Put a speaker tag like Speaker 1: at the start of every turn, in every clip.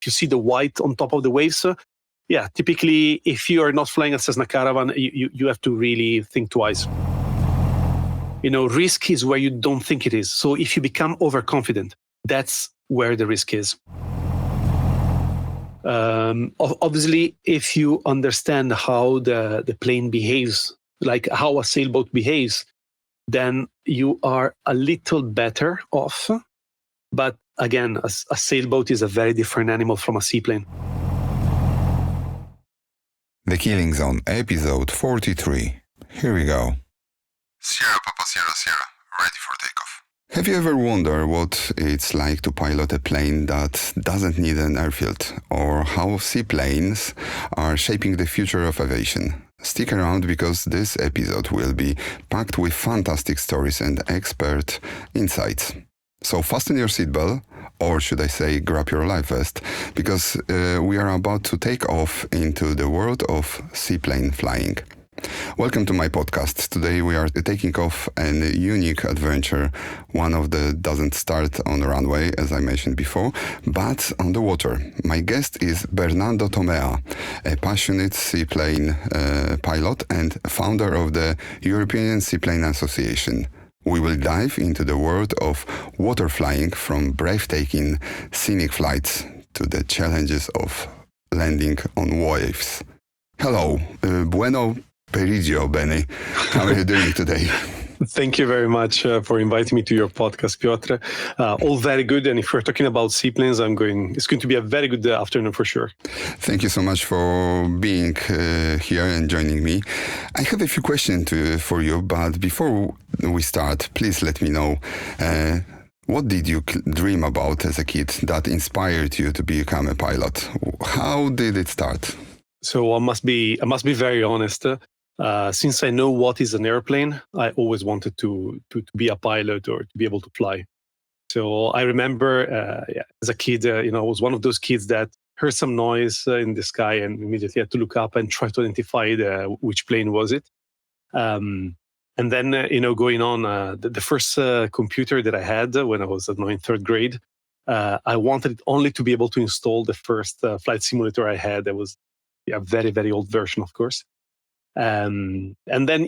Speaker 1: you see the white on top of the waves, typically, if you are not flying a Cessna Caravan, you have to really think twice. Risk is where you don't think it is. So if you become overconfident, that's where the risk is. Obviously, if you understand how the plane behaves, like how a sailboat behaves, then you are a little better off. But again, a sailboat is a very different animal from a seaplane.
Speaker 2: The Killing Zone, episode 43. Here we go. Sierra Papa Sierra Sierra, ready for takeoff. Have you ever wondered what it's like to pilot a plane that doesn't need an airfield, or how seaplanes are shaping the future of aviation? Stick around because this episode will be packed with fantastic stories and expert insights. So fasten your seatbelt, or should I say grab your life vest, because we are about to take off into the world of seaplane flying. Welcome to my podcast. Today we are taking off an unique adventure. One of the doesn't start on the runway, as I mentioned before, but on the water. My guest is Bernardo Tomea, a passionate seaplane pilot and founder of the European Seaplane Association. We will dive into the world of water flying, from breathtaking scenic flights to the challenges of landing on waves. Hello, bueno Perigio, Benny. How are you doing today?
Speaker 1: Thank you very much for inviting me to your podcast, Piotr. All very good. And if we're talking about seaplanes, it's going to be a very good afternoon for sure.
Speaker 2: Thank you so much for being here and joining me. I have a few questions for you, but before we start, please let me know what did you dream about as a kid that inspired you to become a pilot? How did it start?
Speaker 1: So I must be very honest. Since I know what is an airplane, I always wanted to be a pilot or to be able to fly. So I remember as a kid, I was one of those kids that heard some noise in the sky and immediately had to look up and try to identify which plane was it. And then, going on, the first computer that I had when I was in third grade, I wanted it only to be able to install the first flight simulator I had. That was a very, very old version, of course. And then,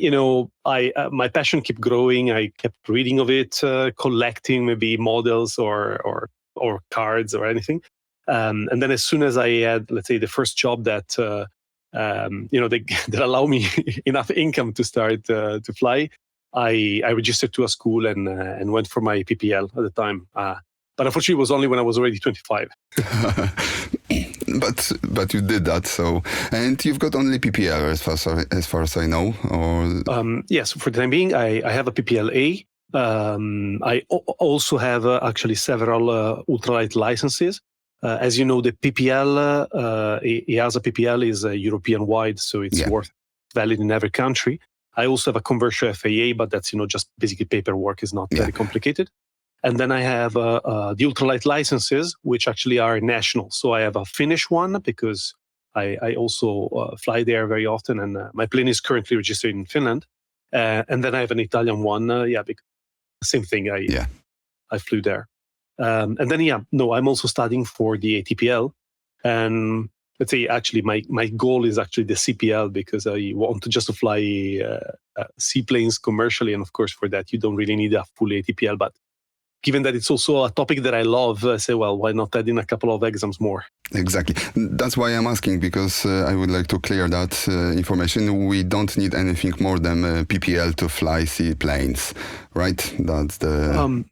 Speaker 1: my passion kept growing. I kept reading of it, collecting maybe models or cards or anything. And then as soon as I had, let's say, the first job that, that allowed me enough income to start to fly, I registered to a school and went for my PPL at the time. But unfortunately, it was only when I was already 25.
Speaker 2: But you did that, so, and you've got only PPL as far as I know, or
Speaker 1: yes, for the time being, I have a PPL A. I also have actually several ultralight licenses. As you know, the PPL, EASA PPL is European wide, so it's valid in every country. I also have a commercial FAA, but that's just basically paperwork. Is not very complicated. And then I have the ultralight licenses, which actually are national. So I have a Finnish one because I also fly there very often, and my plane is currently registered in Finland. And then I have an Italian one, because same thing. I flew there. And then, I'm also studying for the ATPL. And let's say, actually, my goal is actually the CPL because I want to just fly seaplanes commercially. And of course, for that, you don't really need a full ATPL, but given that it's also a topic that I love, I say, well, why not add in a couple of exams more?
Speaker 2: Exactly. That's why I'm asking, because I would like to clear that information. We don't need anything more than PPL to fly seaplanes, right? That's the...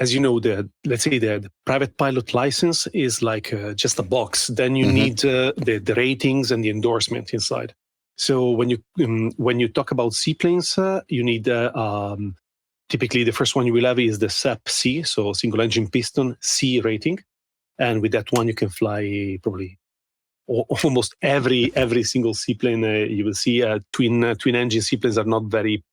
Speaker 1: as you know, let's say the private pilot license is like just a box. Then you need the ratings and the endorsement inside. So when you talk about seaplanes, you need... typically, the first one you will have is the SAP-C, so single engine piston C rating. And with that one, you can fly probably almost every single seaplane you will see. Twin engine seaplanes are not very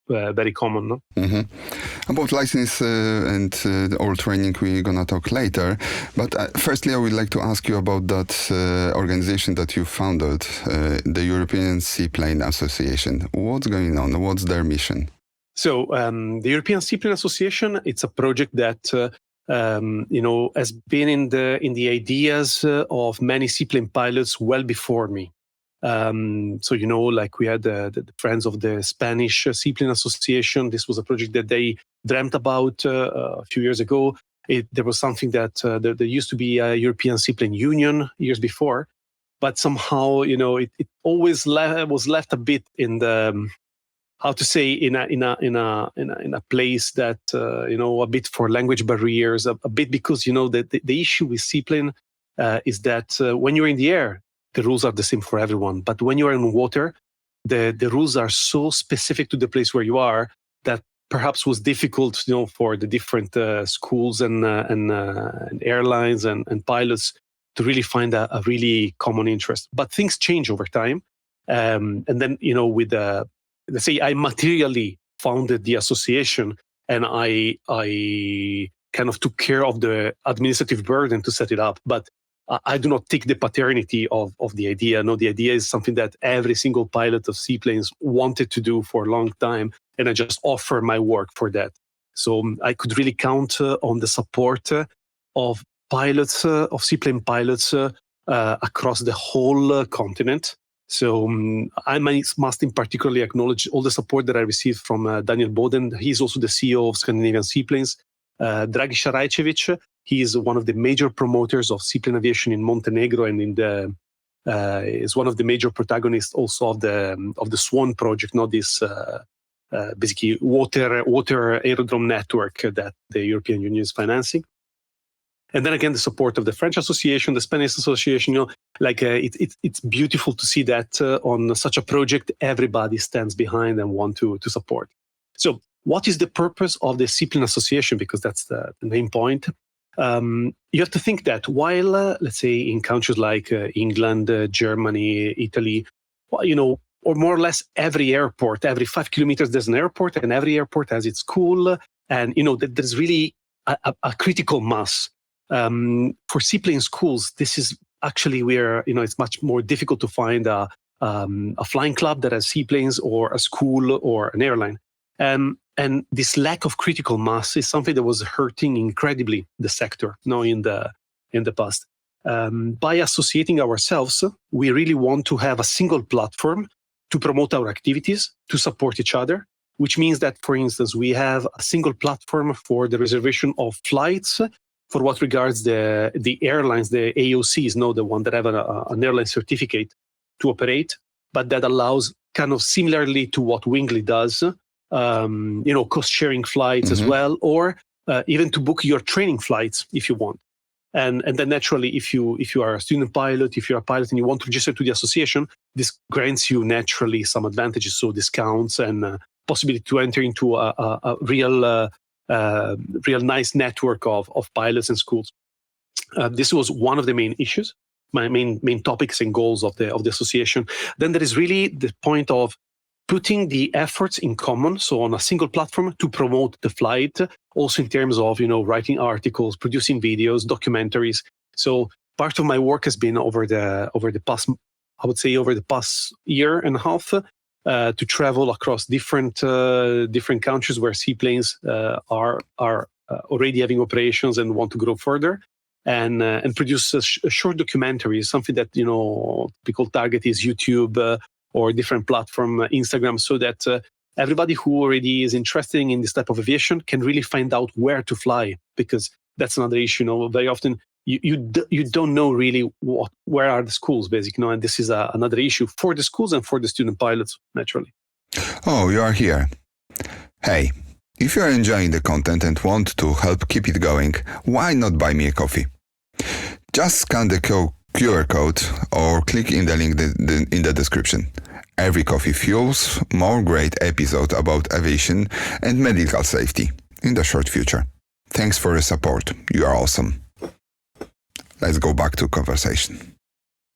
Speaker 1: common. No?
Speaker 2: Mm-hmm. About license and all training, we're going to talk later. But firstly, I would like to ask you about that organization that you founded, the European Seaplane Association. What's going on? What's their mission?
Speaker 1: So the European Seaplane Association, it's a project that has been in the ideas of many seaplane pilots well before me. So like we had the friends of the Spanish Seaplane Association. This was a project that they dreamt about a few years ago. There was something that there used to be a European Seaplane Union years before, but somehow it always was left a bit in the how to say in a place that a bit for language barriers, a bit because the issue with seaplane is that when you're in the air, the rules are the same for everyone. But when you are in water, the rules are so specific to the place where you are that perhaps was difficult, for the different schools and airlines and pilots to really find a really common interest. But things change over time, and then with let's say I materially founded the association, and I kind of took care of the administrative burden to set it up, but I do not take the paternity of the idea. No, the idea is something that every single pilot of seaplanes wanted to do for a long time, and I just offer my work for that. So I could really count on the support of pilots, of seaplane pilots across the whole continent. So I must in particularly acknowledge all the support that I received from Daniel Boden. He's also the CEO of Scandinavian Seaplanes. Dragi Sharajcevic, he is one of the major promoters of seaplane aviation in Montenegro, and is one of the major protagonists also of the Swan project, not this basically water aerodrome network that the European Union is financing. And then again, the support of the French Association, the Spanish Association, it's beautiful to see that on such a project, everybody stands behind and want to support. So what is the purpose of the Seaplane Association? Because that's the main point. You have to think that while, let's say, in countries like England, Germany, Italy, or more or less every airport, every 5 kilometers, there's an airport, and every airport has its school. And, there's really a critical mass. For seaplane schools, this is actually where, it's much more difficult to find a flying club that has seaplanes, or a school or an airline. And this lack of critical mass is something that was hurting incredibly the sector in the past. By associating ourselves, we really want to have a single platform to promote our activities, to support each other, which means that, for instance, we have a single platform for the reservation of flights for what regards the airlines, the AOCs, the one that have an airline certificate to operate, but that allows kind of similarly to what Wingley does, cost-sharing flights as well, or even to book your training flights if you want. And then naturally, if you are a student pilot, if you're a pilot and you want to register to the association, this grants you naturally some advantages, so discounts and possibility to enter into a real nice network of pilots and schools. This was one of the main issues, my main topics and goals of the association. Then there is really the point of putting the efforts in common, so on a single platform, to promote the flight, also in terms of writing articles, producing videos, documentaries. So part of my work has been over the past year and a half to travel across different countries where seaplanes are already having operations and want to grow further, and produce a short documentaries, something that typical target is YouTube. Or different platform, Instagram, so that everybody who already is interested in this type of aviation can really find out where to fly, because that's another issue. Very often you don't know really where are the schools, basically, and this is another issue for the schools and for the student pilots, naturally.
Speaker 2: Oh, you are here. Hey, if you are enjoying the content and want to help keep it going, why not buy me a coffee? Just scan the QR code or click in the link in the description. Every coffee fuels more great episodes about aviation and medical safety in the short future. Thanks for your support. You are awesome. Let's go back to conversation.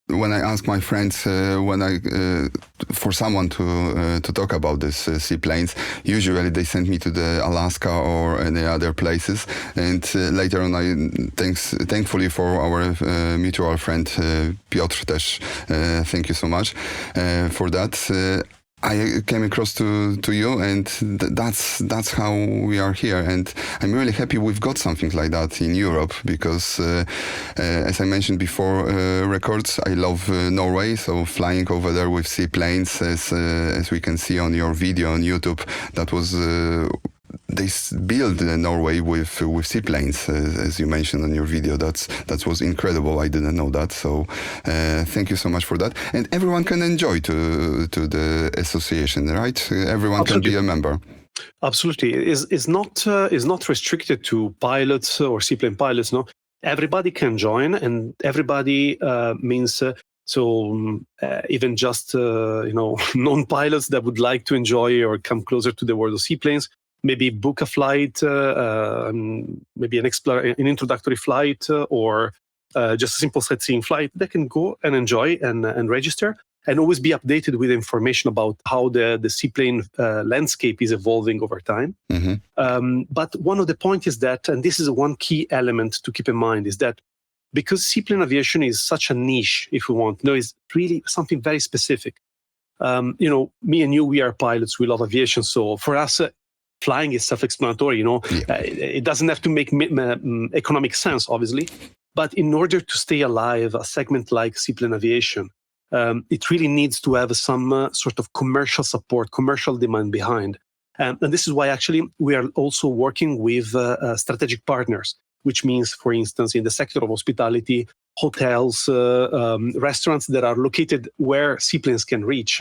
Speaker 2: When I ask my friends for someone to talk about these seaplanes, usually they send me to the Alaska or any other places. And later on, thankfully for our mutual friend Piotr też, thank you so much for that. I came across to you, and that's how we are here. And I'm really happy we've got something like that in Europe, because as I mentioned before records, I love Norway, so flying over there with seaplanes, as we can see on your video on YouTube, that was they built Norway with seaplanes, as you mentioned on your video. That was incredible. I didn't know that. So thank you so much for that. And everyone can enjoy to the association, right? Everyone
Speaker 1: Absolutely.
Speaker 2: can be a member.
Speaker 1: Absolutely, is not restricted to pilots or seaplane pilots. No, everybody can join, and everybody means. Even just non-pilots that would like to enjoy or come closer to the world of seaplanes, maybe book a flight, maybe an introductory flight, or just a simple sightseeing flight. They can go and enjoy and register, and always be updated with information about how the seaplane landscape is evolving over time.
Speaker 2: Mm-hmm.
Speaker 1: But one of the points is that, and this is one key element to keep in mind, is that because seaplane aviation is such a niche, if we want, it's really something very specific. Me and you, we are pilots, we love aviation. So for us, flying is self-explanatory, Yeah. It doesn't have to make economic sense, obviously. But in order to stay alive, a segment like seaplane aviation, it really needs to have some sort of commercial support, commercial demand behind. And this is why actually we are also working with strategic partners, which means, for instance, in the sector of hospitality, hotels, restaurants that are located where seaplanes can reach,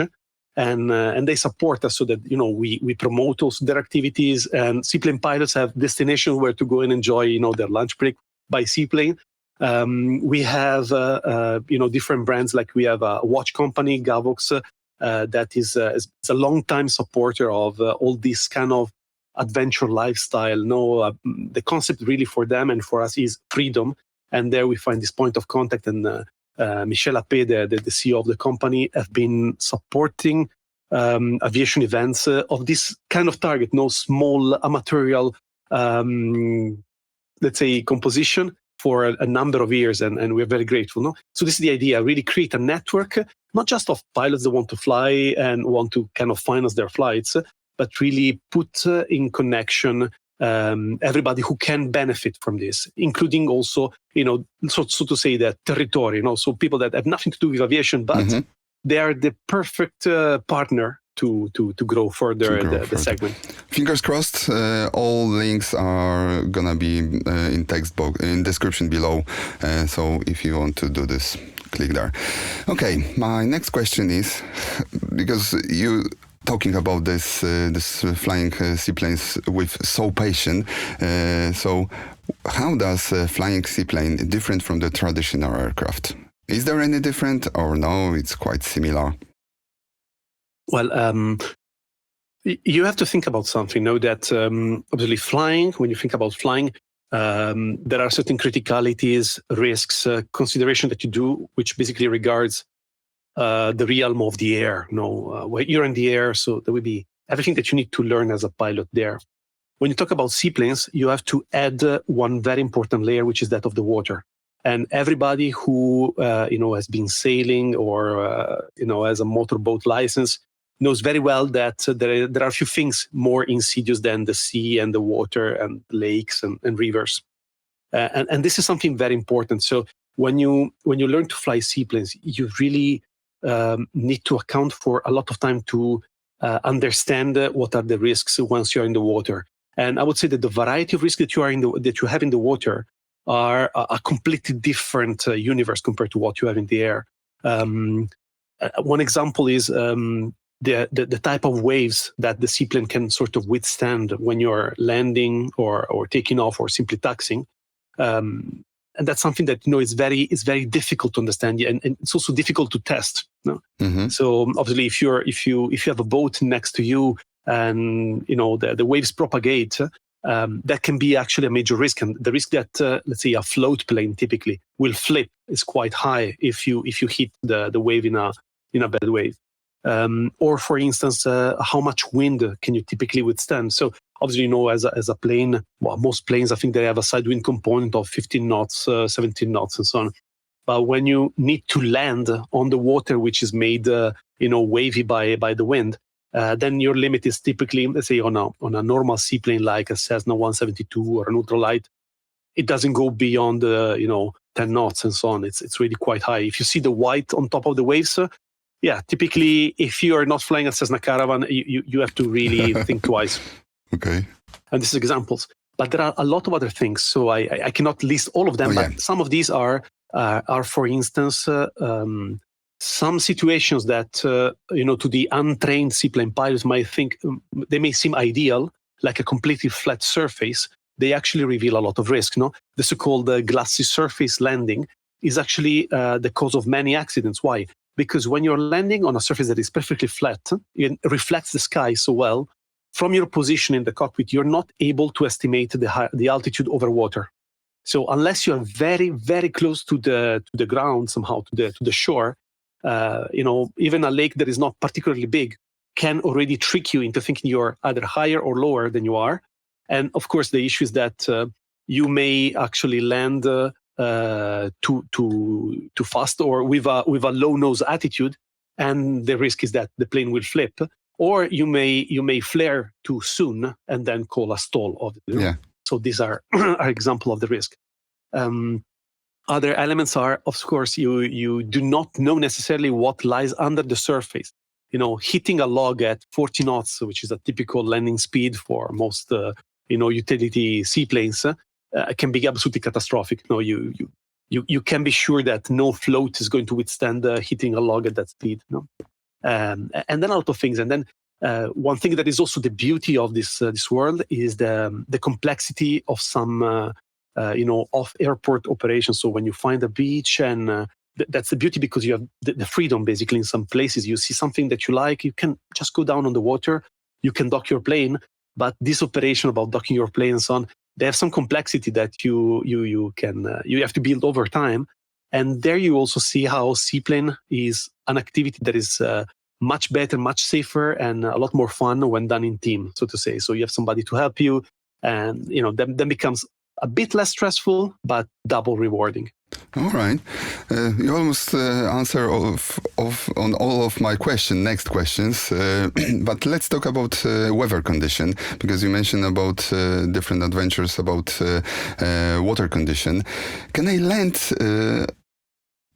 Speaker 1: and they support us so that we promote also their activities, and seaplane pilots have destinations where to go and enjoy their lunch break by seaplane. We have different brands, like we have a watch company, Gavox, that is a long-time supporter of all this kind of adventure lifestyle. The concept really for them and for us is freedom, and there we find this point of contact. And Michel Appé, the CEO of the company, have been supporting aviation events of this kind of target, small amatorial, let's say, composition for a number of years, and we're very grateful. So this is the idea: really create a network, not just of pilots that want to fly and want to kind of finance their flights, but really put in connection everybody who can benefit from this, including also, so to say, the territory, so people that have nothing to do with aviation, but
Speaker 2: Mm-hmm.
Speaker 1: they are the perfect partner to grow further the segment.
Speaker 2: Fingers crossed. All links are gonna be in text box, in description below. So if you want to do this, click there. Okay, my next question is, because you talking about this flying seaplanes with so passion. So how does flying seaplane different from the traditional aircraft? Is there any different, or no, it's quite similar?
Speaker 1: Well, you have to think about something, that obviously flying, when you think about flying, there are certain criticalities, risks, consideration that you do, which basically regards the realm of the air. Where you're in the air, so there will be everything that you need to learn as a pilot there. When you talk about seaplanes, you have to add one very important layer, which is that of the water. And everybody who has been sailing or has a motorboat license knows very well that there are a few things more insidious than the sea and the water and lakes and rivers. And this is something very important. So when you learn to fly seaplanes, you really need to account for a lot of time to understand what are the risks once you're in the water. And I would say that the variety of risks that you have in the water are a completely different universe compared to what you have in the air. One example is the type of waves that the seaplane can sort of withstand when you're landing or taking off or simply taxiing. And that's something that is very difficult to understand, and it's also difficult to test.
Speaker 2: Mm-hmm.
Speaker 1: So obviously, if you have a boat next to you and the waves propagate, that can be actually a major risk. And the risk that let's say a float plane typically will flip is quite high if you hit the wave in a bad wave. Or for instance, how much wind can you typically withstand? So obviously, as a plane, most planes, I think they have a side wind component of 15 knots, 17 knots, and so on. But when you need to land on the water, which is made, wavy by the wind, then your limit is typically, let's say, on a normal seaplane like a Cessna 172 or an ultralight, it doesn't go beyond 10 knots and so on. It's really quite high. If you see the white on top of the waves, typically if you are not flying a Cessna Caravan, you have to really think twice.
Speaker 2: Okay.
Speaker 1: And this is examples, but there are a lot of other things. So I cannot list all of them, but some of these are for instance, some situations that, to the untrained seaplane pilots they may seem ideal, like a completely flat surface. They actually reveal a lot of risk. No, the so-called glassy surface landing is actually the cause of many accidents. Why? Because when you're landing on a surface that is perfectly flat, it reflects the sky so well. From your position in the cockpit, you're not able to estimate the altitude over water. So unless you're very, very close to the ground, somehow to the shore, even a lake that is not particularly big can already trick you into thinking you're either higher or lower than you are. And of course, the issue is that you may actually land too fast or with a low nose attitude, and the risk is that the plane will flip, or you may flare too soon and then call a stall. So these are an example of the risk. Other elements are, of course, you do not know necessarily what lies under the surface. Hitting a log at 40 knots, which is a typical landing speed for most utility seaplanes, can be absolutely catastrophic. You can be sure that no float is going to withstand hitting a log at that speed. And then a lot of things. And then one thing that is also the beauty of this world is the complexity of some off-airport operations. So when you find a beach, and that's the beauty, because you have the freedom. Basically, in some places you see something that you like, you can just go down on the water, you can dock your plane. But this operation about docking your plane and so on, they have some complexity that you have to build over time. And there you also see how seaplane is an activity that is much better, much safer, and a lot more fun when done in team, so to say. So you have somebody to help you, and then becomes a bit less stressful, but double rewarding.
Speaker 2: All right. You almost answer on all of my next questions. But let's talk about weather condition, because you mentioned about different adventures about water condition. Can I land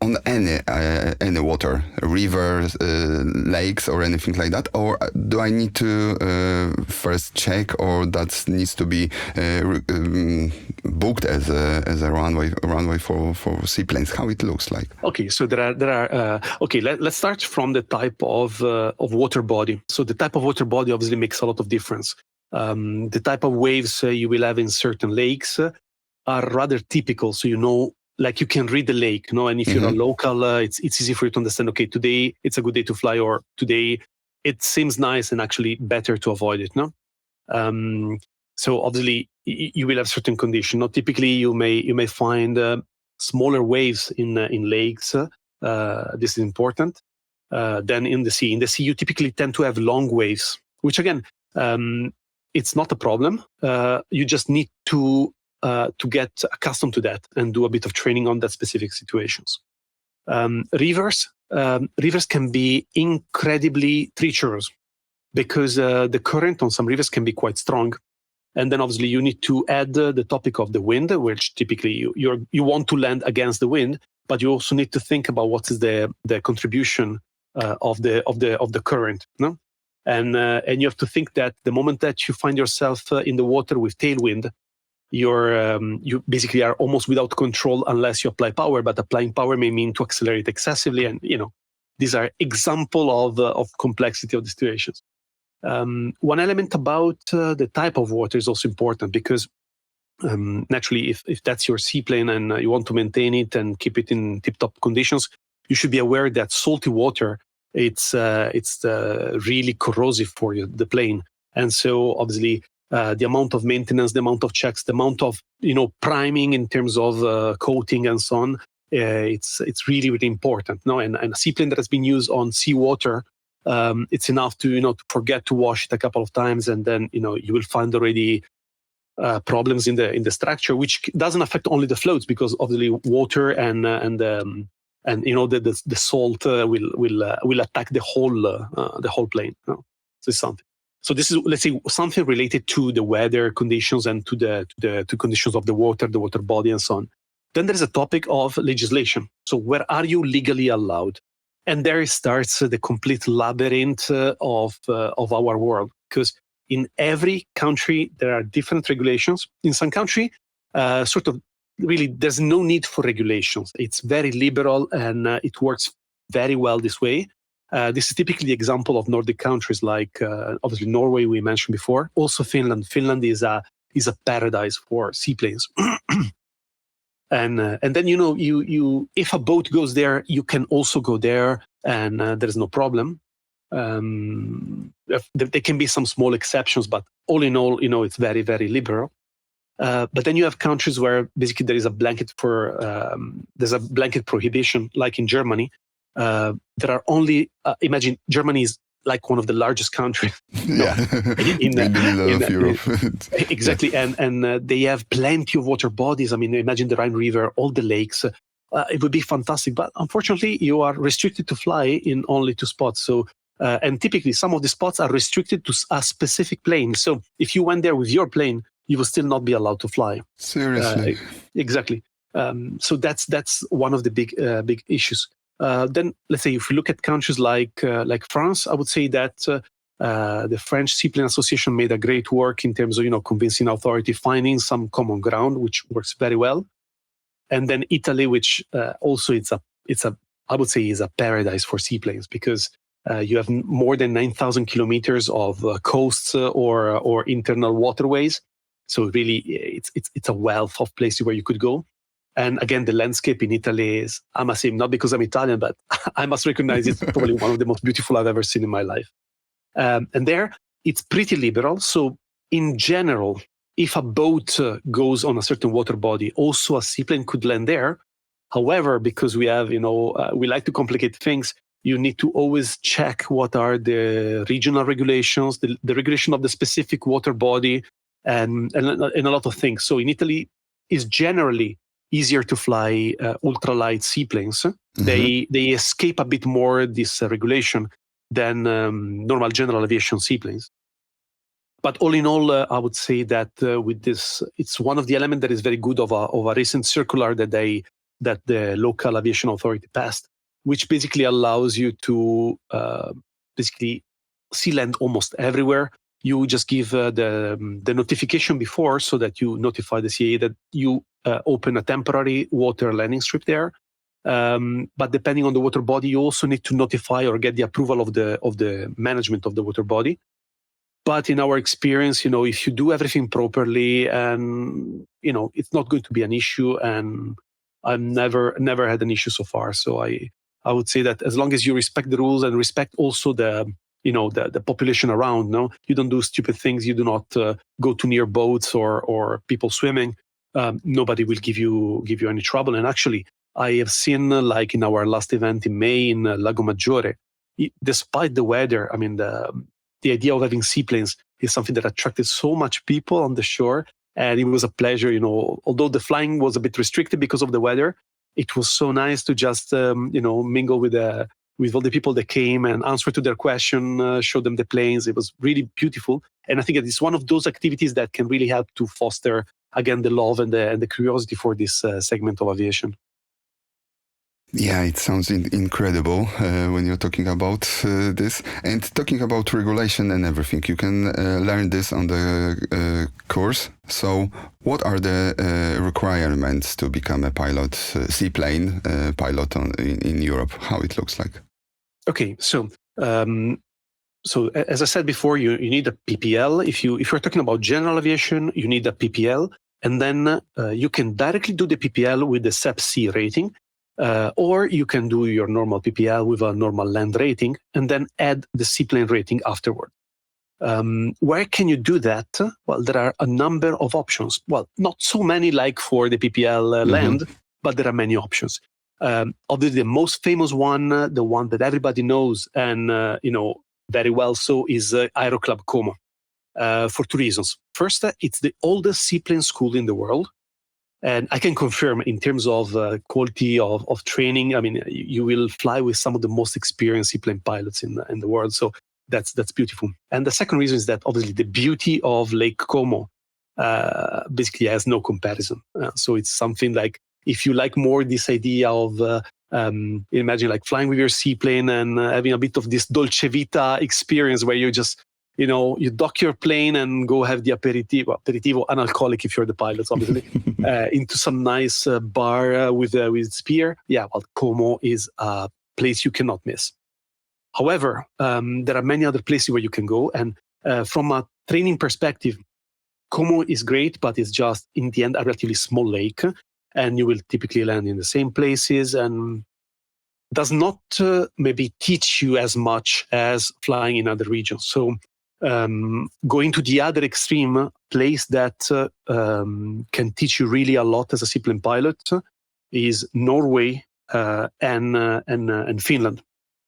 Speaker 2: on any water, rivers, lakes, or anything like that? Or do I need to first check, or that needs to be booked as a runway for seaplanes? How it looks like?
Speaker 1: Okay, so there are. Let's start from the type of water body. So the type of water body obviously makes a lot of difference. The type of waves you will have in certain lakes are rather typical. So like you can read the lake, and if you're a local, it's easy for you to understand, okay, today it's a good day to fly, or today it seems nice and actually better to avoid it, So obviously you will have certain conditions. Typically you may find smaller waves in lakes. This is important. Then in the sea. In the sea, you typically tend to have long waves, which again, it's not a problem. You just need to get accustomed to that and do a bit of training on that specific situations. Rivers can be incredibly treacherous, because the current on some rivers can be quite strong. And then obviously you need to add the topic of the wind, which typically you want to land against the wind, but you also need to think about what is the contribution of the current. And you have to think that the moment that you find yourself in the water with tailwind, you basically are almost without control unless you apply power. But applying power may mean to accelerate excessively, and these are example of complexity of the situations. One element about the type of water is also important, because naturally, if that's your seaplane and you want to maintain it and keep it in tip-top conditions, you should be aware that salty water it's really corrosive for the plane, and so obviously. The amount of maintenance, the amount of checks, the amount of priming in terms of coating and so on, it's really, really important. And a seaplane that has been used on seawater, it's enough to forget to wash it a couple of times, and then you will find already problems in the structure, which doesn't affect only the floats, because obviously water and the salt will attack the whole plane. So it's something. So this is, let's say, something related to the weather conditions and to the conditions of the water body, and so on. Then there is a topic of legislation. So where are you legally allowed? And there starts the complete labyrinth of our world, because in every country there are different regulations. In some country, sort of really, there's no need for regulations. It's very liberal, and it works very well this way. This is typically the example of Nordic countries, like obviously Norway we mentioned before. Also Finland. Finland is a paradise for seaplanes. And then you if a boat goes there, you can also go there, and there's no problem. There can be some small exceptions, but all in all, it's very, very liberal. But then you have countries where basically there is a blanket prohibition, like in Germany. There are only imagine Germany is like one of the largest countries in the middle of Europe. Exactly, yeah. and they have plenty of water bodies. I mean, imagine the Rhine River, all the lakes. It would be fantastic, but unfortunately, you are restricted to fly in only 2 spots. So, and typically, some of the spots are restricted to a specific plane. So, if you went there with your plane, you will still not be allowed to fly.
Speaker 2: Seriously,
Speaker 1: exactly. So that's one of the big issues. Then let's say if we look at countries like France, I would say that the French Seaplane Association made a great work in terms of convincing authority, finding some common ground, which works very well. And then Italy, which also it's a I would say is a paradise for seaplanes, because you have more than 9,000 kilometers of coasts or internal waterways. So really, it's a wealth of places where you could go. And again, the landscape in Italy is, I must say, not because I'm Italian, but I must recognize it's probably one of the most beautiful I've ever seen in my life. And there, it's pretty liberal. So in general, if a boat goes on a certain water body, also a seaplane could land there. However, because we have, we like to complicate things, you need to always check what are the regional regulations, the regulation of the specific water body, and a lot of things. So in Italy, it's generally easier to fly ultralight seaplanes. Mm-hmm. They escape a bit more this regulation than normal general aviation seaplanes. But all in all, I would say that with this, it's one of the elements that is very good of a recent circular that the local aviation authority passed, which basically allows you to basically sea land almost everywhere. You just give the notification before, so that you notify the CAA that you open a temporary water landing strip there. But depending on the water body, you also need to notify or get the approval of the management of the water body. But in our experience, if you do everything properly, and it's not going to be an issue. And I've never had an issue so far. So I would say that as long as you respect the rules and respect also the population around, you don't do stupid things. You do not go to near boats or people swimming. Nobody will give you any trouble. And actually, I have seen, like in our last event in May in Lago Maggiore, despite the weather, I mean, the idea of having seaplanes is something that attracted so much people on the shore. And it was a pleasure, although the flying was a bit restricted because of the weather, it was so nice to just, mingle with all the people that came and answer to their question, show them the planes. It was really beautiful. And I think it's one of those activities that can really help to foster, again, the love and the curiosity for this segment of aviation.
Speaker 2: Yeah, it sounds incredible when you're talking about this. And talking about regulation and everything, you can learn this on the course. So what are the requirements to become a pilot, seaplane pilot in Europe? How it looks like?
Speaker 1: Okay, so as I said before, you need a PPL. If you're talking about general aviation, you need a PPL. And then you can directly do the PPL with the SEP-C rating. Or you can do your normal PPL with a normal land rating and then add the seaplane rating afterward. Where can you do that? Well, there are a number of options. Well, not so many like for the PPL land, but there are many options. Obviously, the most famous one, the one that everybody knows and very well so, is Aero Club Como, for 2 reasons. First, it's the oldest seaplane school in the world. And I can confirm, in terms of quality of training, I mean, you will fly with some of the most experienced seaplane pilots in the world. So that's beautiful. And the second reason is that obviously the beauty of Lake Como basically has no comparison. So it's something like, if you like more this idea of imagine like flying with your seaplane and having a bit of this dolce vita experience where you just, you dock your plane and go have the aperitivo, unalcoholic if you're the pilot, obviously, into some nice bar with spear. Yeah, well, Como is a place you cannot miss. However, there are many other places where you can go. And from a training perspective, Como is great, but it's just, in the end, a relatively small lake. And you will typically land in the same places and does not maybe teach you as much as flying in other regions. So going to the other extreme place that can teach you really a lot as a seaplane pilot is Norway and Finland.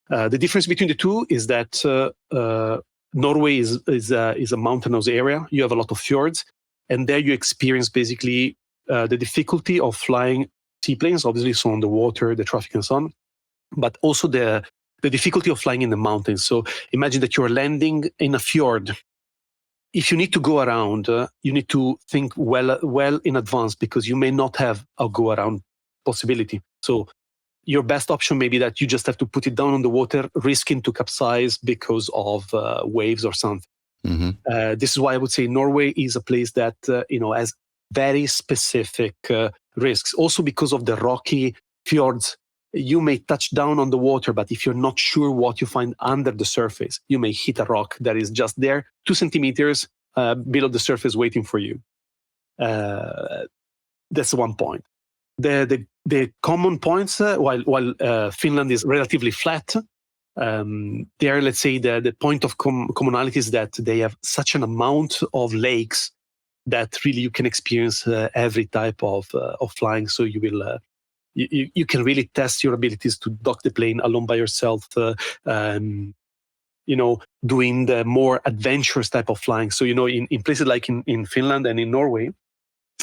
Speaker 1: The difference between the two is that Norway is a mountainous area. You have a lot of fjords, and there you experience basically the difficulty of flying seaplanes, obviously, so on the water, the traffic and so on, but also the difficulty of flying in the mountains. So imagine that you're landing in a fjord. If you need to go around, you need to think well in advance, because you may not have a go around possibility. So your best option may be that you just have to put it down on the water, risking to capsize because of waves or something. Mm-hmm. This is why I would say Norway is a place that has very specific risks. Also because of the rocky fjords, you may touch down on the water, but if you're not sure what you find under the surface, you may hit a rock that is just there, 2 centimeters below the surface waiting for you. That's one point. The common points, while Finland is relatively flat, there, let's say, the point of commonality is that they have such an amount of lakes that really you can experience every type of flying. So you will you can really test your abilities to dock the plane alone by yourself, doing the more adventurous type of flying. So, in places like in Finland and in Norway,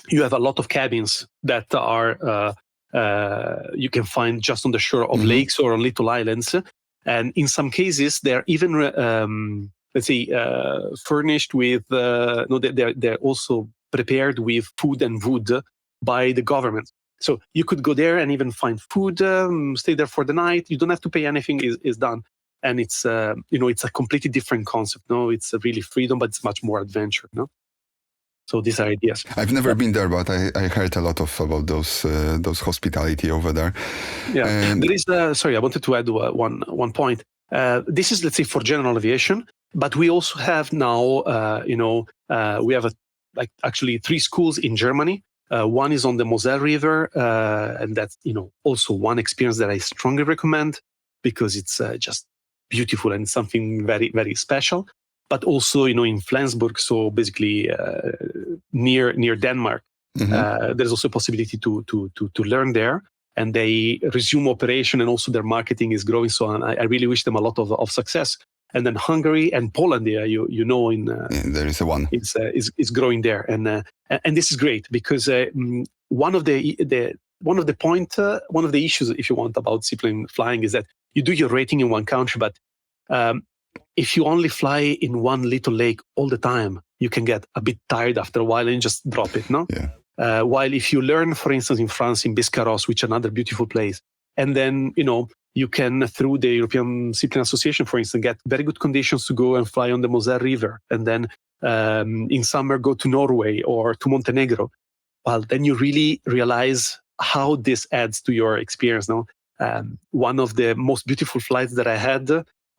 Speaker 1: you have a lot of cabins that are you can find just on the shore of lakes or on little islands. And in some cases, they're even, furnished with, they're also prepared with food and wood by the government. So you could go there and even find food, stay there for the night. You don't have to pay anything, is done. And it's, it's a completely different concept. No, it's really freedom, but it's much more adventure. No. So these are ideas.
Speaker 2: I've never been there, but I heard a lot about those hospitality over there.
Speaker 1: Yeah, and there is. Sorry, I wanted to add one point. This is, let's say, for general aviation, but we also have now, we have actually 3 schools in Germany. One is on the Moselle River, and that's also one experience that I strongly recommend, because it's just beautiful and something very, very special. But also, in Flensburg, so basically near Denmark, there's also a possibility to learn there, and they resume operation, and also their marketing is growing. So I really wish them a lot of success. And then Hungary and Poland, there
Speaker 2: there is one.
Speaker 1: It's growing there, and this is great, because one of the issues, if you want, about seaplane flying is that you do your rating in one country, but if you only fly in one little lake all the time, you can get a bit tired after a while and just drop it, no? Yeah. While if you learn, for instance, in France, in Biscarrosse, which is another beautiful place, and then, you can, through the European Seaplane Association, for instance, get very good conditions to go and fly on the Moselle River, and then in summer go to Norway or to Montenegro. Well, then you really realize how this adds to your experience, no? One of the most beautiful flights that I had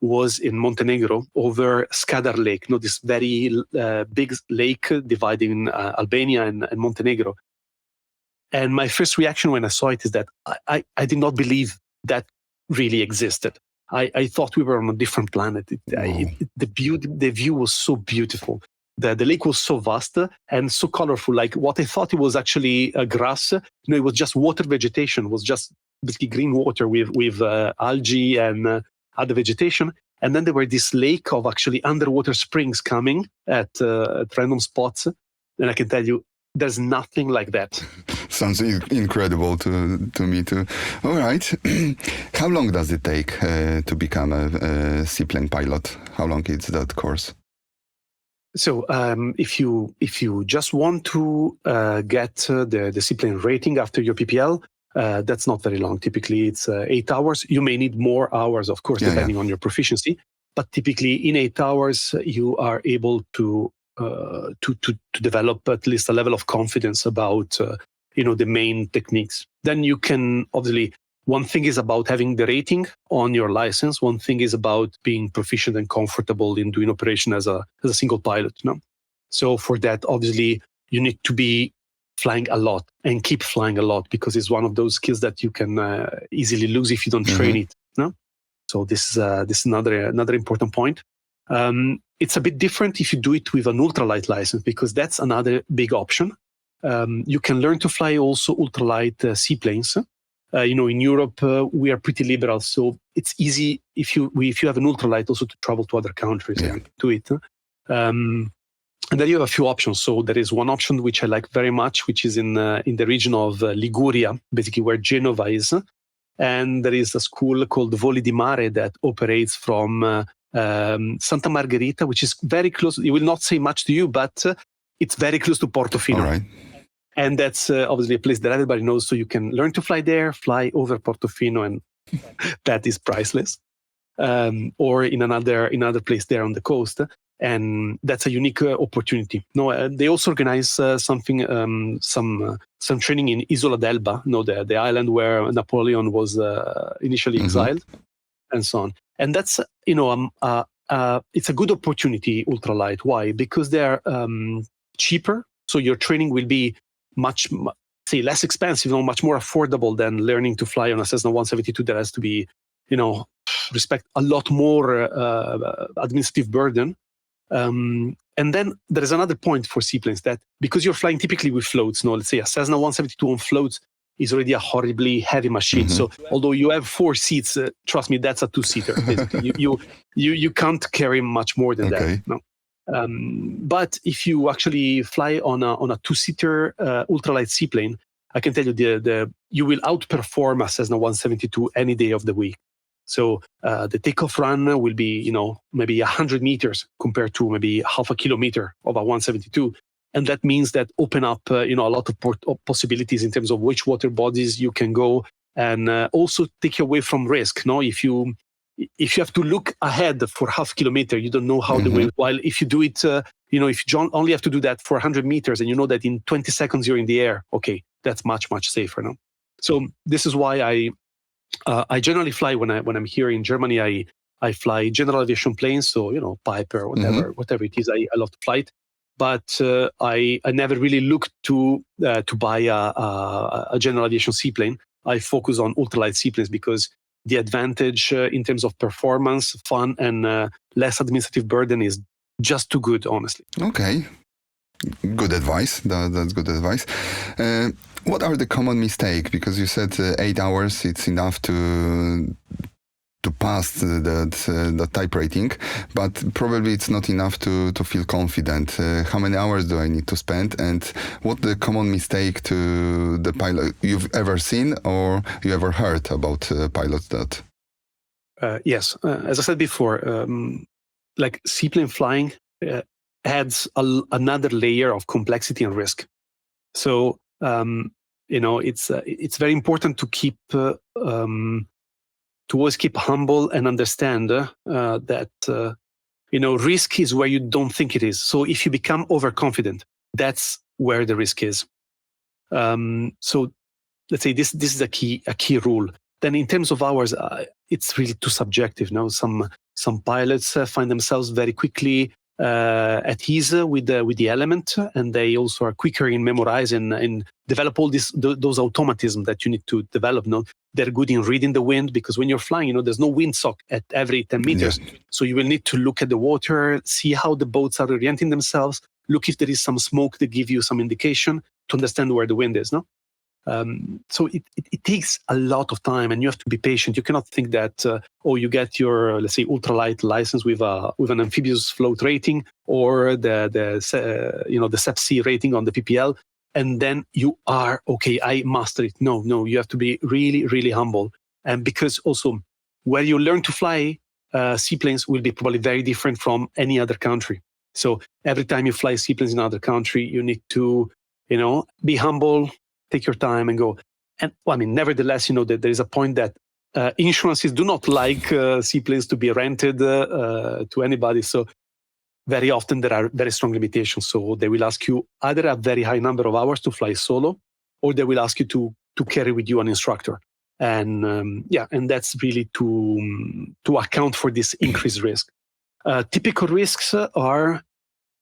Speaker 1: was in Montenegro over Skadar Lake, this very big lake dividing Albania and Montenegro. And my first reaction when I saw it is that I did not believe that really existed. I thought we were on a different planet. The view was so beautiful. The lake was so vast and so colorful. Like what I thought it was actually grass, it was just water vegetation. It was just basically green water with algae and other vegetation. And then there were this lake of actually underwater springs coming at random spots. And I can tell you, there's nothing like that
Speaker 2: Sounds incredible to me too. All right. How long does it take to become a seaplane pilot? How long is that course?
Speaker 1: So if you just want to get the seaplane rating after your PPL, that's not very long. Typically, it's 8 hours. You may need more hours, of course, depending on your proficiency. But typically, in 8 hours, you are able to develop at least a level of confidence about the main techniques. Then you can obviously. One thing is about having the rating on your license. One thing is about being proficient and comfortable in doing operation as a single pilot. So for that, obviously, you need to be flying a lot and keep flying a lot, because it's one of those skills that you can easily lose if you don't train it. So this is another important point. It's a bit different if you do it with an ultralight license, because that's another big option. You can learn to fly also ultralight seaplanes. In Europe, we are pretty liberal, so it's easy if you have an ultralight also to travel to other countries and do it. And then you have a few options. So there is one option which I like very much, which is in the region of Liguria, basically where Genova is. And there is a school called Voli di Mare that operates from Santa Margherita, which is very close. It will not say much to you, but it's very close to Portofino.
Speaker 2: All right.
Speaker 1: And that's obviously a place that everybody knows. So you can learn to fly there, fly over Portofino, and that is priceless. Or in another place there on the coast. And that's a unique opportunity. They also organize some training in Isola d'Elba, the island where Napoleon was initially exiled, and so on. And that's, it's a good opportunity, ultralight. Why? Because they're cheaper. So your training will be much less expensive, much more affordable than learning to fly on a Cessna 172 that has to be, respect a lot more administrative burden. And then there is another point for seaplanes, that because you're flying typically with floats, let's say a Cessna 172 on floats is already a horribly heavy machine. So although you have 4 seats, trust me, that's a 2-seater. Basically, you can't carry much more than that. No. But if you actually fly on a 2-seater ultralight seaplane, I can tell you you will outperform a Cessna 172 any day of the week. So the takeoff run will be, maybe 100 meters compared to maybe half a kilometer of a 172. And that means that open up, a lot of possibilities in terms of which water bodies you can go, and also take you away from risk. If you have to look ahead for half a kilometer, you don't know how the wind. While if you do it, if you only have to do that for 100 meters, and you know that in 20 seconds you're in the air, okay, that's much, much safer. So this is why I generally fly when I'm here in Germany. I fly general aviation planes, so Piper, whatever it is. I love to fly it, but I never really looked to buy a general aviation seaplane. I focus on ultralight seaplanes because the advantage in terms of performance, fun, and less administrative burden is just too good, honestly.
Speaker 2: Okay. Good advice. That's good advice. What are the common mistakes? Because you said 8 hours, it's enough to pass the type rating, but probably it's not enough to feel confident. How many hours do I need to spend? And what the common mistake to the pilot you've ever seen or you ever heard about pilots that?
Speaker 1: Yes, as I said before, like seaplane flying adds another layer of complexity and risk. So it's very important to keep to always keep humble and understand that risk is where you don't think it is. So if you become overconfident, that's where the risk is. So let's say this is a key rule. Then in terms of hours, it's really too subjective. Some pilots find themselves very quickly at ease with the element, and they also are quicker in memorizing and develop all those automatisms that you need to develop. They're good in reading the wind, because when you're flying, there's no windsock at every 10 meters. Yeah. So you will need to look at the water, see how the boats are orienting themselves, look if there is some smoke that give you some indication to understand where the wind is. So it takes a lot of time, and you have to be patient. You cannot think that you get your, let's say, ultralight license with an amphibious float rating or the SEPC rating on the PPL, and then you are, okay, I master it. No, you have to be really, really humble. And because also where you learn to fly seaplanes will be probably very different from any other country. So every time you fly seaplanes in another country, you need to, be humble, take your time and go. And nevertheless, that there is a point that insurances do not like seaplanes to be rented to anybody. So very often there are very strong limitations. So they will ask you either a very high number of hours to fly solo, or they will ask you to carry with you an instructor. And and that's really to account for this increased risk. Typical risks are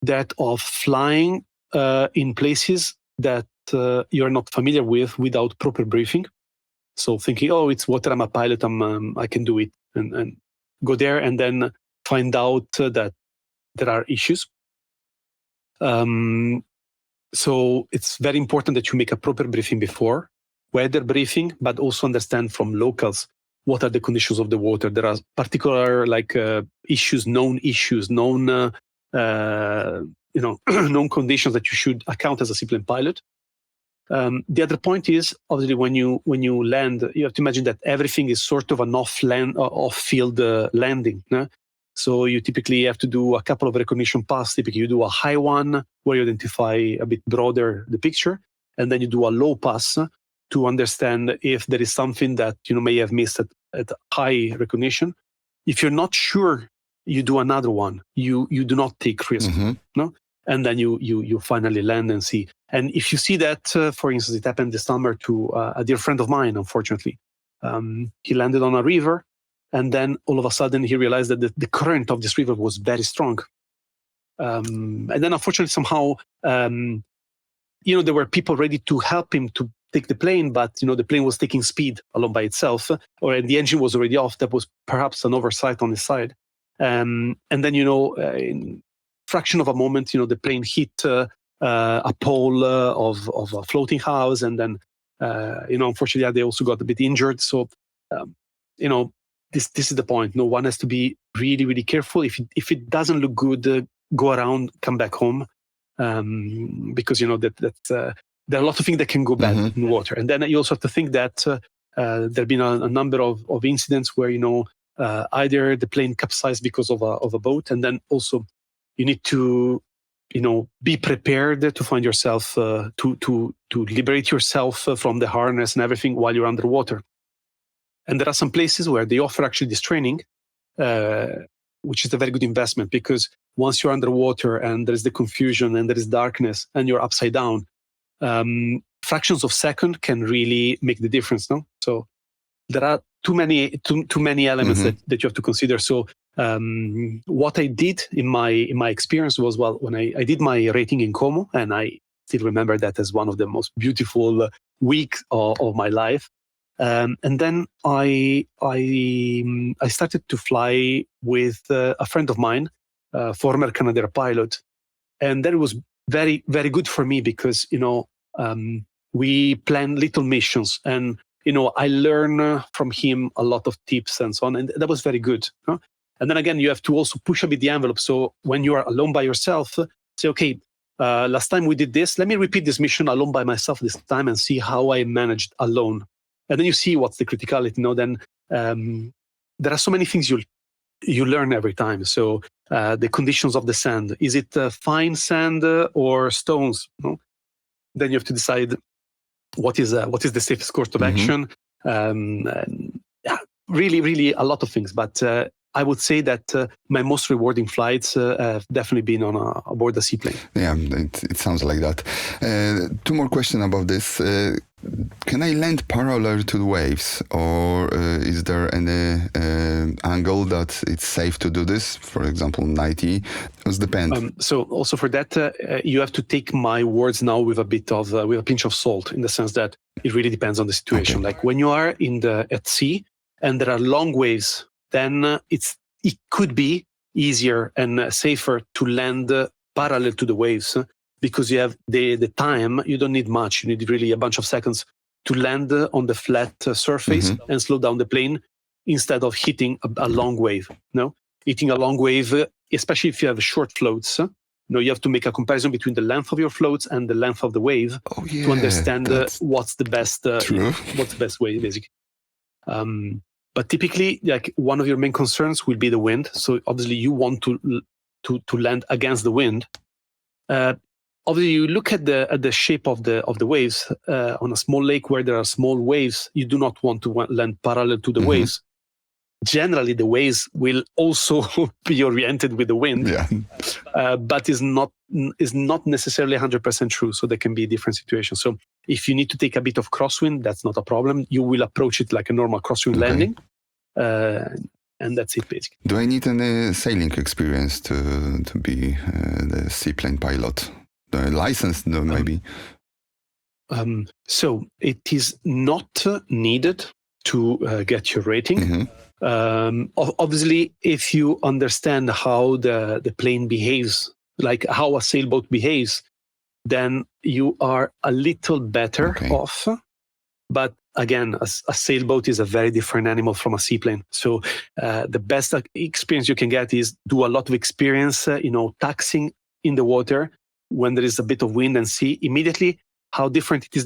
Speaker 1: that of flying in places that you're not familiar with without proper briefing. So thinking, oh, it's water, I'm a pilot, I can do it, and go there and then find out that there are issues. So it's very important that you make a proper briefing before, weather briefing, but also understand from locals what are the conditions of the water. There are particular issues, known known conditions that you should account as a seaplane pilot. The other point is, obviously, when you land, you have to imagine that everything is sort of an off-field landing. No? So you typically have to do a couple of recognition passes. Typically, you do a high one where you identify a bit broader the picture, and then you do a low pass to understand if there is something that you may have missed at high recognition. If you're not sure, you do another one. You do not take risk, no? And then you finally land and see. And if you see that, for instance, it happened this summer to a dear friend of mine, unfortunately. He landed on a river, and then all of a sudden he realized that the current of this river was very strong. And then unfortunately somehow, there were people ready to help him to take the plane, but the plane was taking speed along by itself, or the engine was already off. That was perhaps an oversight on his side. And then, in fraction of a moment, the plane hit a pole of a floating house, and then, unfortunately, they also got a bit injured. So, this is the point. No, one has to be really, really careful. If it doesn't look good, go around, come back home, because there are a lot of things that can go bad in water. And then you also have to think that there have been a number of incidents where either the plane capsized because of a boat, and then also you need to be prepared to find yourself to liberate yourself from the harness and everything while you're underwater. And there are some places where they offer actually this training, which is a very good investment, because once you're underwater and there's the confusion and there is darkness and you're upside down, fractions of second can really make the difference. No, so there are too many elements that you have to consider. So what I did in my experience was, when I did my rating in Como, and I still remember that as one of the most beautiful weeks of my life. And then I started to fly with a friend of mine, former Canadair pilot, and that was very, very good for me because we planned little missions, and I learned from him a lot of tips and so on, and that was very good. Huh? And then again, you have to also push a bit the envelope. So when you are alone by yourself, say, okay, last time we did this, let me repeat this mission alone by myself this time and see how I managed alone. And then you see what's the criticality. Then there are so many things you learn every time. So the conditions of the sand, is it fine sand or stones? No? Then you have to decide what is the safest course of action. Really, really a lot of things. But I would say that my most rewarding flights have definitely been aboard a seaplane.
Speaker 2: Yeah, it sounds like that. Two more questions about this. Can I land parallel to the waves, or is there any angle that it's safe to do this? For example, 90. It depends.
Speaker 1: So also for that, you have to take my words now with a pinch of salt, in the sense that it really depends on the situation. Okay. Like when you are at sea and there are long waves, then it could be easier and safer to land parallel to the waves, because you have the time. You don't need much. You need really a bunch of seconds to land on the flat surface and slow down the plane, instead of hitting a long wave. No, hitting a long wave, especially if you have short floats, you have to make a comparison between the length of your floats and the length of the wave to understand what's the best what's the best way, basically. But typically, like, one of your main concerns will be the wind. So obviously you want to land against the wind. Obviously, you look at the shape of the waves on a small lake where there are small waves. You do not want to land parallel to the waves. Generally, the waves will also be oriented with the wind, but is not necessarily 100% true. So there can be different situations. So if you need to take a bit of crosswind, that's not a problem. You will approach it like a normal crosswind landing, and that's it, basically.
Speaker 2: Do I need any sailing experience to be the seaplane pilot? The license, maybe?
Speaker 1: So it is not needed to get your rating. Obviously, if you understand how the plane behaves, like how a sailboat behaves, then you are a little better off. But again, a sailboat is a very different animal from a seaplane. So the best experience you can get is do a lot of experience, taxiing in the water when there is a bit of wind and sea. Immediately, how different it is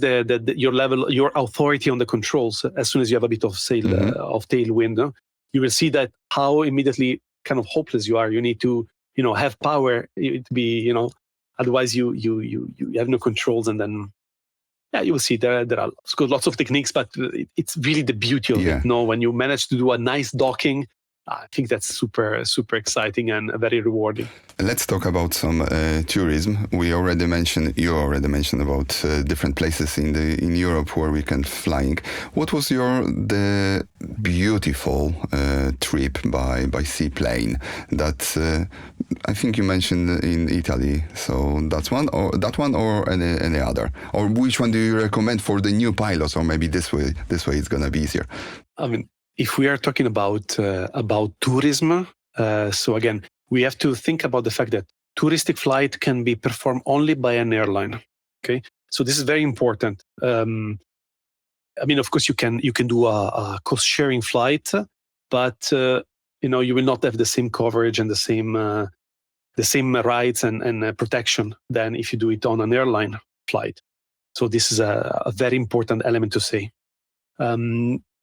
Speaker 1: your level, your authority on the controls. As soon as you have a bit of tailwind, you will see that how immediately kind of hopeless you are. You need to, have power to be, otherwise you have no controls, and then you will see there are lots of techniques, but it's really the beauty of it. When you manage to do a nice docking, I think that's super, super exciting and very rewarding.
Speaker 2: Let's talk about some tourism. You already mentioned about different places in Europe where we can flying. What was the beautiful trip by seaplane that I think you mentioned in Italy? So that one or any other? Or which one do you recommend for the new pilots? Or maybe this way it's gonna be easier.
Speaker 1: I mean, if we are talking about tourism, so again, we have to think about the fact that touristic flight can be performed only by an airline. Okay, so this is very important. I mean, of course, you can do a cost sharing flight, but you will not have the same coverage and the same rights and protection than if you do it on an airline flight. So this is a very important element to say.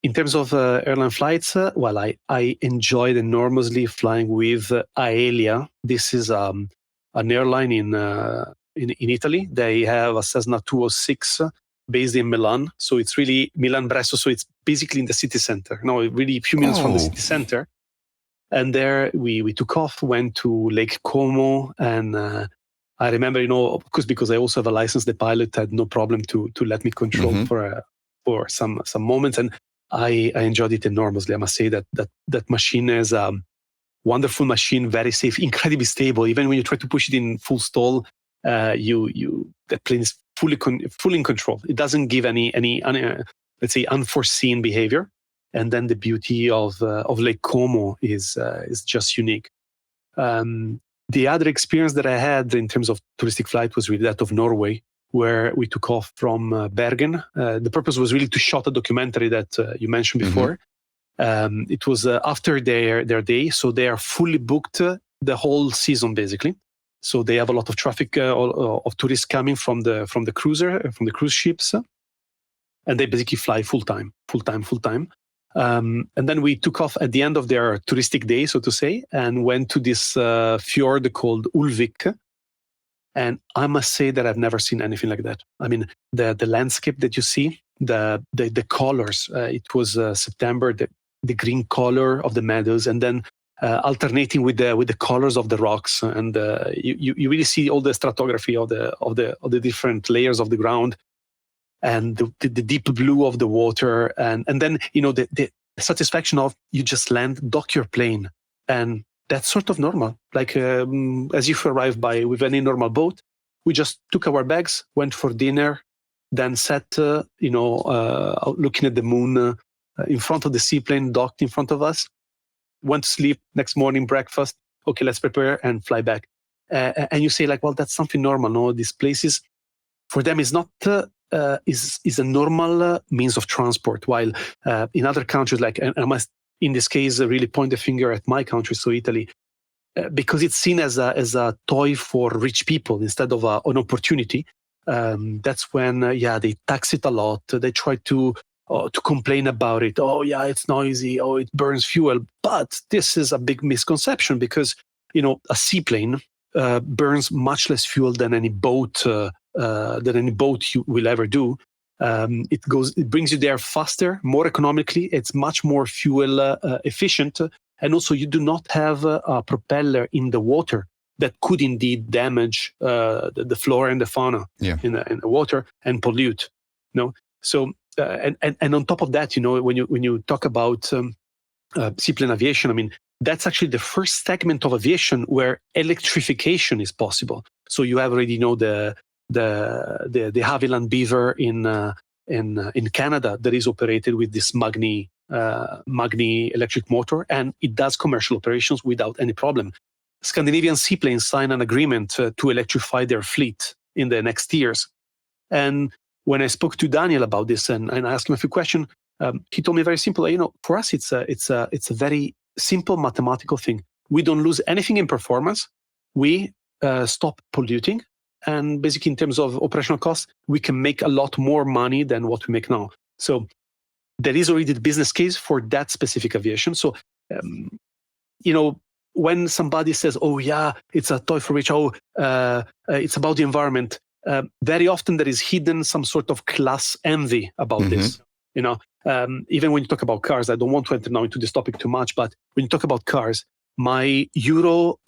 Speaker 1: In terms of airline flights, I enjoyed enormously flying with Aelia. This is an airline in Italy. They have a Cessna 206 based in Milan. So it's really Milan-Bresso. So it's basically in the city center. Really a few minutes from the city center. And there we took off, went to Lake Como. And I remember, of course, because I also have a license, the pilot had no problem to let me control for some moments. And I enjoyed it enormously. I must say that machine is a wonderful machine, very safe, incredibly stable. Even when you try to push it in full stall, that plane is fully in control. It doesn't give any let's say unforeseen behavior. And then the beauty of Lake Como is just unique. The other experience that I had in terms of touristic flight was really that of Norway, where we took off from Bergen. The purpose was really to shot a documentary that you mentioned before. It was after their day, so they are fully booked the whole season, basically. So they have a lot of traffic of tourists coming from the cruise ships, and they basically fly full time. And then we took off at the end of their touristic day, so to say, and went to this fjord called Ulvik. And I must say that I've never seen anything like that. I mean, the landscape that you see, the colors. It was September, the green color of the meadows, and then alternating with the colors of the rocks, and you really see all the stratigraphy of the different layers of the ground, and the deep blue of the water, and then the satisfaction of you just dock your plane, and that's sort of normal. Like as if you arrive with any normal boat, we just took our bags, went for dinner, then sat, looking at the moon in front of the seaplane, docked in front of us, went to sleep. Next morning, breakfast. Okay, let's prepare and fly back. And you say like, well, that's something normal. No, these places for them is not is a normal means of transport. While in other countries, like, and I must in this case really point the finger at my country, so Italy, because it's seen as a toy for rich people instead of an opportunity. That's when they tax it a lot. They try to complain about it. Oh yeah, it's noisy. Oh, it burns fuel. But this is a big misconception because a seaplane burns much less fuel than any boat you will ever do. It brings you there faster, more economically. It's much more fuel efficient, and also you do not have a propeller in the water that could indeed damage the flora and the fauna in the water and pollute. So and on top of that, when you talk about seaplane aviation, I mean, that's actually the first segment of aviation where electrification is possible. So you have already the Havilland Beaver in Canada that is operated with this Magni electric motor, and it does commercial operations without any problem. Scandinavian Seaplanes signed an agreement to electrify their fleet in the next years. And when I spoke to Daniel about this and I asked him a few questions, he told me very simple. For us, it's a very simple mathematical thing. We don't lose anything in performance. We stop polluting. And basically, in terms of operational costs, we can make a lot more money than what we make now. So there is already the business case for that specific aviation. So, when somebody says, "Oh yeah, it's a toy for rich," it's about the environment. Very often there is hidden some sort of class envy about this. Even when you talk about cars, I don't want to enter now into this topic too much, but when you talk about cars, my Euro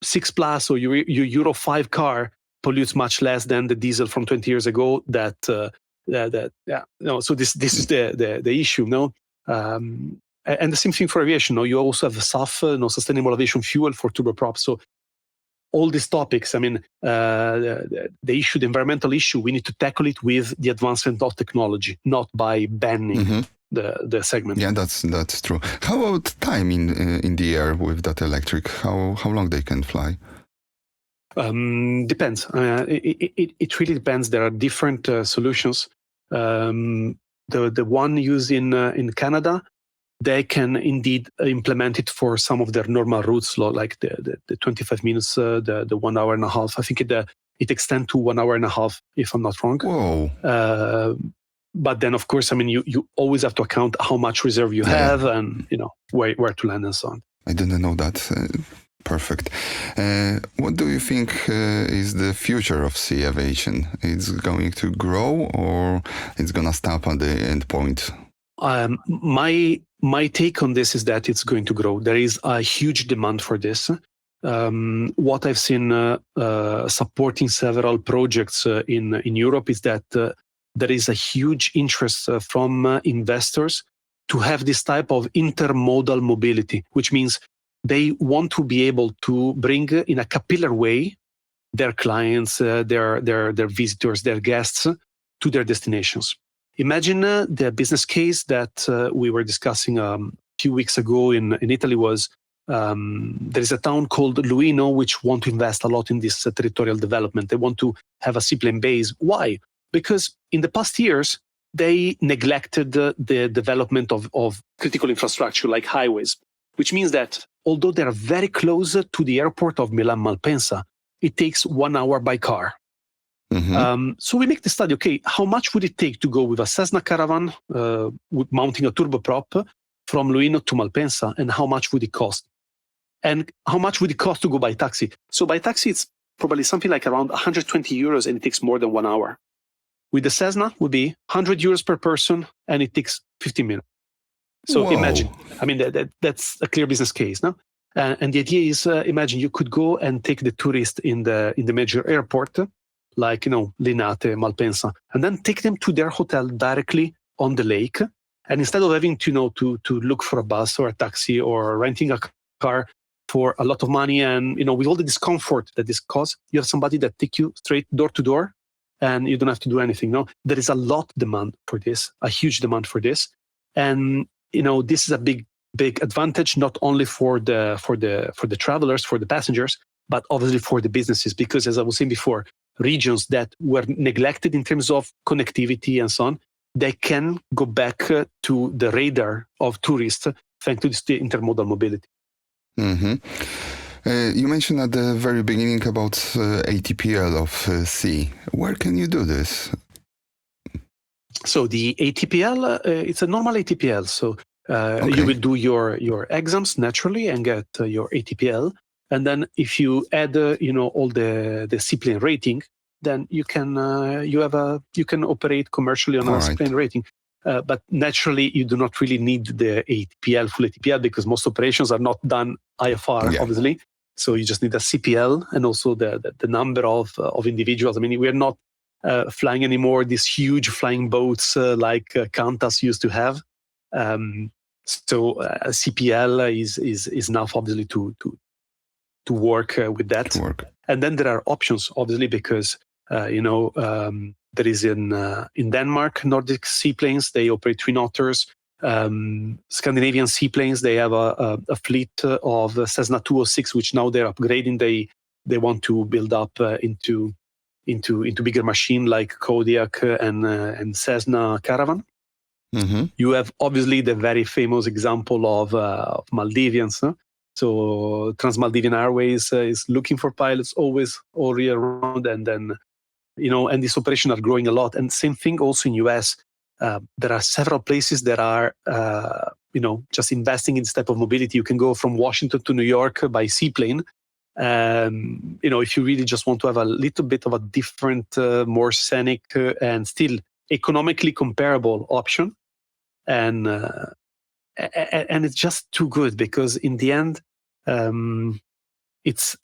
Speaker 1: 6 Plus or your Euro 5 car pollutes much less than the diesel from 20 years ago. So this is the issue, no? And the same thing for aviation. You also have SAF, sustainable aviation fuel for turboprops. So all these topics, I mean, the issue, the environmental issue, we need to tackle it with the advancement of technology, not by banning the segment.
Speaker 2: Yeah, that's true. How about time in the air with that electric? How long they can fly?
Speaker 1: Depends. It really depends. There are different solutions. The one used in Canada, they can indeed implement it for some of their normal routes, like the 25 minutes, the 1 hour and a half. I think it extends to 1 hour and a half, if I'm not wrong.
Speaker 2: Whoa.
Speaker 1: But then, of course, I mean, you always have to account how much reserve you have and, where to land and so on.
Speaker 2: I didn't know that. Perfect. What do you think is the future of sea aviation? It's going to grow or it's going to stop at the end point? My take on this is that it's going to grow. There is a huge demand for this. What I've seen supporting several projects in Europe is that there is a huge interest from investors to have this type of intermodal mobility, which means they want to be able to bring in a capillary way their clients, their visitors, their guests to their destinations. Imagine the business case that we were discussing a few weeks ago in Italy was there is a town called Luino which want to invest a lot in this territorial development. They want to have a seaplane base. Why? Because in the past years, they neglected the development of critical infrastructure like highways, which means that although they are very close to the airport of Milan Malpensa, it takes 1 hour by car. So we make the study, okay, how much would it take to go with a Cessna Caravan mounting a turboprop from Luino to Malpensa, and how much would it cost? And how much would it cost to go by taxi? So by taxi, it's probably something like around 120 euros and it takes more than 1 hour. With the Cessna, would be 100 euros per person and it takes 15 minutes. So imagine, I mean, that's a clear business case, no? And the idea is, imagine you could go and take the tourist in the major airport, like, Linate, Malpensa, and then take them to their hotel directly on the lake. And instead of having to look for a bus or a taxi or renting a car for a lot of money and, with all the discomfort that this causes, you have somebody that take you straight door to door and you don't have to do anything. No, there is a lot of demand for this, a huge demand for this. And, this is a big advantage, not only for the travelers, for the passengers, but obviously for the businesses, because as I was saying before, regions that were neglected in terms of connectivity and so on, they can go back to the radar of tourists thanks to this intermodal mobility. You mentioned at the very beginning about ATPL of C. Where can you do this?
Speaker 1: So the ATPL, it's a normal ATPL. So you will do your exams naturally and get your ATPL. And then if you add, all the seaplane rating, then you can operate commercially on a seaplane rating. But naturally, you do not really need the ATPL, full ATPL, because most operations are not done IFR, obviously. So you just need a CPL and also the number of individuals. I mean, we're not flying anymore these huge flying boats like Qantas used to have. So CPL is enough, obviously, to work with that. And then there are options, obviously, because there is in Denmark, Nordic Seaplanes, they operate Twin Otters. Scandinavian Seaplanes, they have a fleet of Cessna 206, which now they're upgrading. They want to build up into bigger machine like Kodiak and Cessna Caravan. Mm-hmm. You have obviously the very famous example of Maldivians. Huh? So Trans-Maldivian Airways is looking for pilots always all year round, and then and these operations are growing a lot. And same thing also in US. There are several places that are just investing in this type of mobility. You can go from Washington to New York by seaplane. If you really just want to have a little bit of a different, more scenic and still economically comparable option, and it's just too good because in the end, it's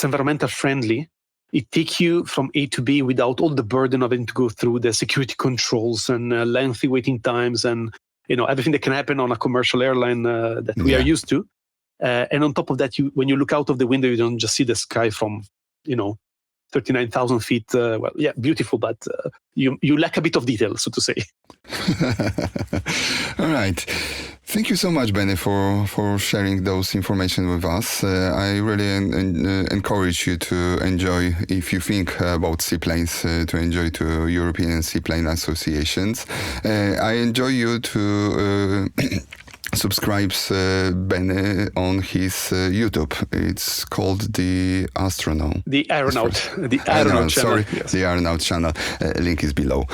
Speaker 1: environmental friendly. It takes you from A to B without all the burden of having to go through the security controls and lengthy waiting times and everything that can happen on a commercial airline that we are used to. And on top of that, when you look out of the window, you don't just see the sky from 39,000 feet. Beautiful, but you lack a bit of detail, so to say.
Speaker 2: All right. Thank you so much, Benny, for sharing those information with us. I really encourage you to enjoy, if you think about seaplanes, to enjoy to European Seaplane Associations. I enjoy you to subscribe Benny on his YouTube. It's called The Astronaut.
Speaker 1: The Aeronaut. The Aeronaut channel.
Speaker 2: Sorry,
Speaker 1: yes.
Speaker 2: The Aeronaut channel. Link is below.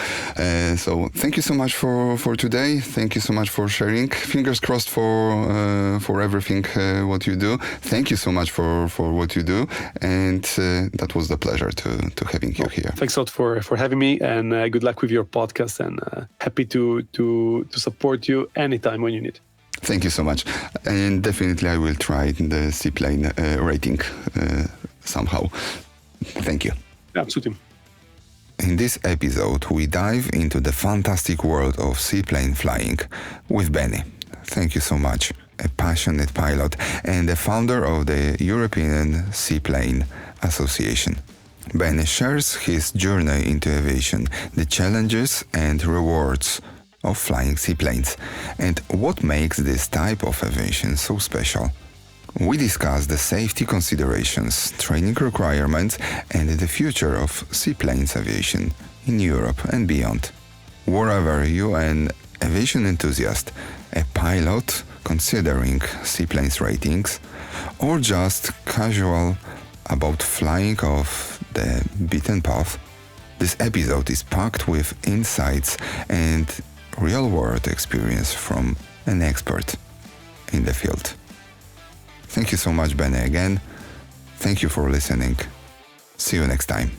Speaker 2: So thank you so much for today. Thank you so much for sharing. Fingers crossed for everything what you do. Thank you so much for what you do. And that was the pleasure to having you here.
Speaker 1: Thanks a lot for having me, and good luck with your podcast, and happy to support you anytime when you need.
Speaker 2: Thank you so much. And definitely I will try the seaplane rating somehow. Thank you.
Speaker 1: Absolutely.
Speaker 2: In this episode, we dive into the fantastic world of seaplane flying with Benny. Thank you so much. A passionate pilot and the founder of the European Seaplane Association. Benny shares his journey into aviation, the challenges and rewards of flying seaplanes, and what makes this type of aviation so special. We discuss the safety considerations, training requirements, and the future of seaplanes aviation in Europe and beyond. Wherever you are an aviation enthusiast, a pilot considering seaplanes ratings, or just casual about flying off the beaten path, this episode is packed with insights and real-world experience from an expert in the field. Thank you so much, Benny, again. Thank you for listening. See you next time.